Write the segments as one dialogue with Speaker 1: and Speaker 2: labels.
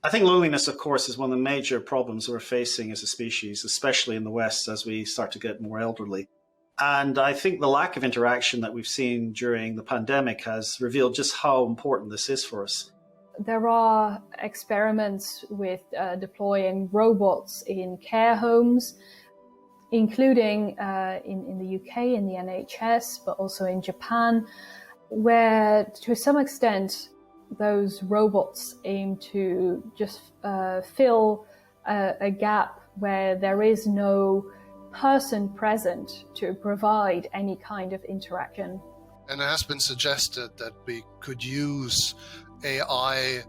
Speaker 1: I think loneliness, of course, is one of the major problems we're facing as a species, especially in the West as we start to get more elderly. And I think the lack of interaction that we've seen during the pandemic has revealed just how important this is for us.
Speaker 2: There are experiments with deploying robots in care homes, including in the UK, in the NHS, but also in Japan, where to some extent those robots aim to just fill a gap where there is no person present to provide any kind of interaction.
Speaker 3: And it has been suggested that we could use AI-based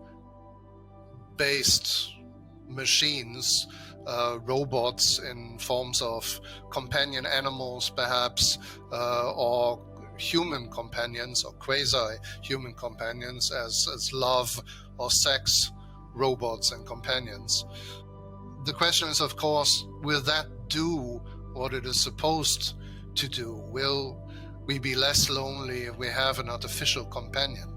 Speaker 3: machines, robots in forms of companion animals perhaps, or human companions or quasi-human companions as love or sex robots and companions. The question is, of course, will that do what it is supposed to do? Will we be less lonely if we have an artificial companion?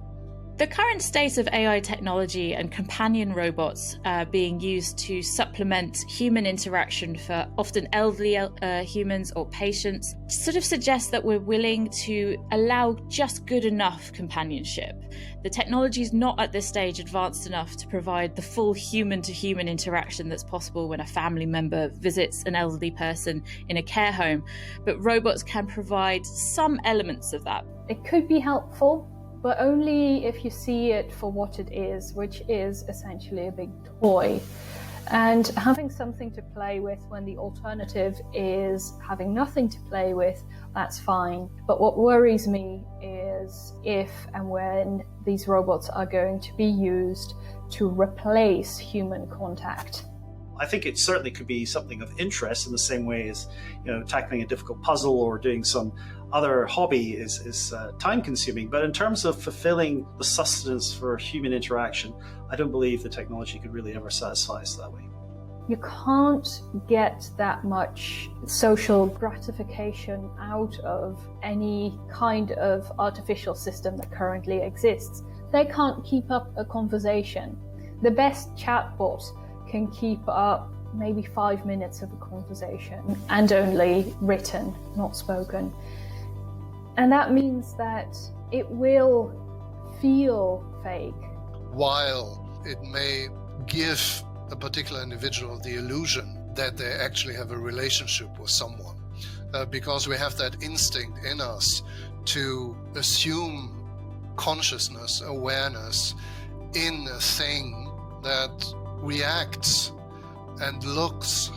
Speaker 4: The current state of AI technology and companion robots being used to supplement human interaction for often elderly humans or patients sort of suggests that we're willing to allow just good enough companionship. The technology is not at this stage advanced enough to provide the full human-to-human interaction that's possible when a family member visits an elderly person in a care home, but robots can provide some elements of that.
Speaker 2: It could be helpful, but only if you see it for what it is, which is essentially a big toy. And having something to play with when the alternative is having nothing to play with, that's fine. But what worries me is if and when these robots are going to be used to replace human contact.
Speaker 1: I think it certainly could be something of interest in the same way as, tackling a difficult puzzle or doing some other hobby is time consuming. But in terms of fulfilling the sustenance for human interaction, I don't believe the technology could really ever satisfy us that way.
Speaker 2: You can't get that much social gratification out of any kind of artificial system that currently exists. They can't keep up a conversation. The best chatbot can keep up maybe 5 minutes of a conversation, and only written, not spoken. And that means that it will feel fake.
Speaker 3: While it may give a particular individual the illusion that they actually have a relationship with someone, because we have that instinct in us to assume consciousness, awareness in a thing that reacts and looks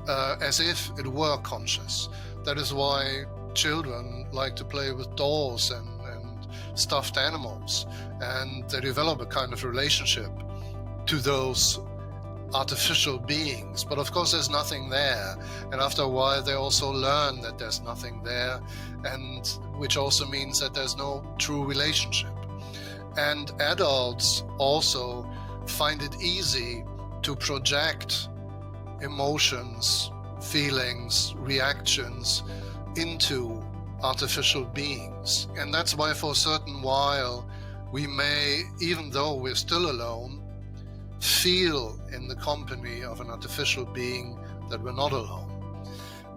Speaker 3: as if it were conscious. That is why children like to play with dolls and stuffed animals, and they develop a kind of relationship to those artificial beings. But of course there's nothing there, and after a while they also learn that there's nothing there, and which also means that there's no true relationship. And adults also find it easy to project emotions, feelings, reactions into artificial beings. And that's why for a certain while we may, even though we're still alone, feel in the company of an artificial being that we're not alone.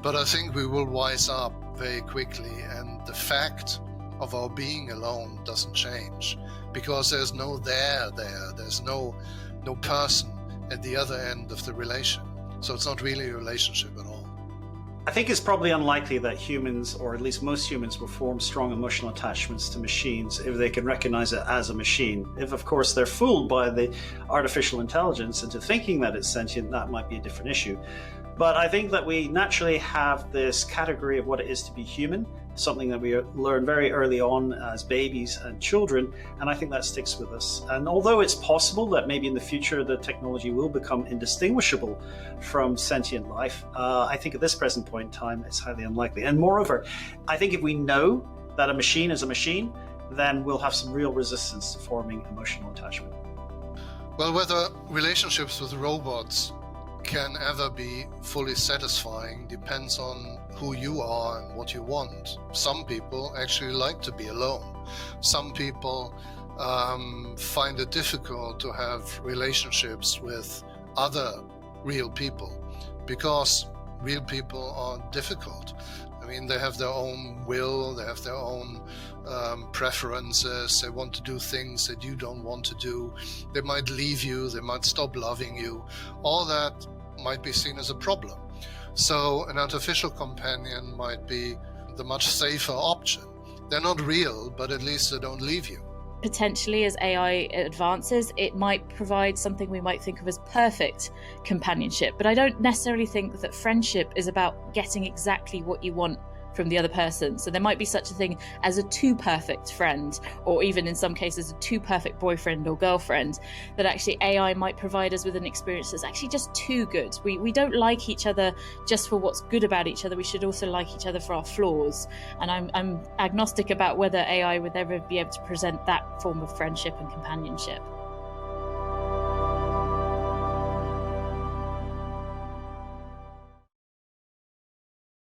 Speaker 3: But I think we will wise up very quickly, and the fact of our being alone doesn't change, because there's no there's no person at the other end of the relation. So it's not really a relationship at all.
Speaker 1: I think it's probably unlikely that humans, or at least most humans, will form strong emotional attachments to machines if they can recognize it as a machine. If, of course, they're fooled by the artificial intelligence into thinking that it's sentient, that might be a different issue. But I think that we naturally have this category of what it is to be human, something that we learn very early on as babies and children, and I think that sticks with us. And although it's possible that maybe in the future the technology will become indistinguishable from sentient life, I think at this present point in time it's highly unlikely. And moreover, I think if we know that a machine is a machine, then we'll have some real resistance to forming emotional attachment.
Speaker 3: Well, whether relationships with robots can ever be fully satisfying depends on who you are and what you want. Some people actually like to be alone. Some people find it difficult to have relationships with other real people, because real people are difficult. I mean, they have their own will, they have their own preferences, they want to do things that you don't want to do, they might leave you, they might stop loving you. All that might be seen as a problem. So an artificial companion might be the much safer option. They're not real, but at least they don't leave you.
Speaker 4: Potentially, as AI advances, it might provide something we might think of as perfect companionship. But I don't necessarily think that friendship is about getting exactly what you want from the other person. So there might be such a thing as a too perfect friend, or even in some cases a too perfect boyfriend or girlfriend, that actually AI might provide us with an experience that's actually just too good. We don't like each other just for what's good about each other. We should also like each other for our flaws. And I'm agnostic about whether AI would ever be able to present that form of friendship and companionship.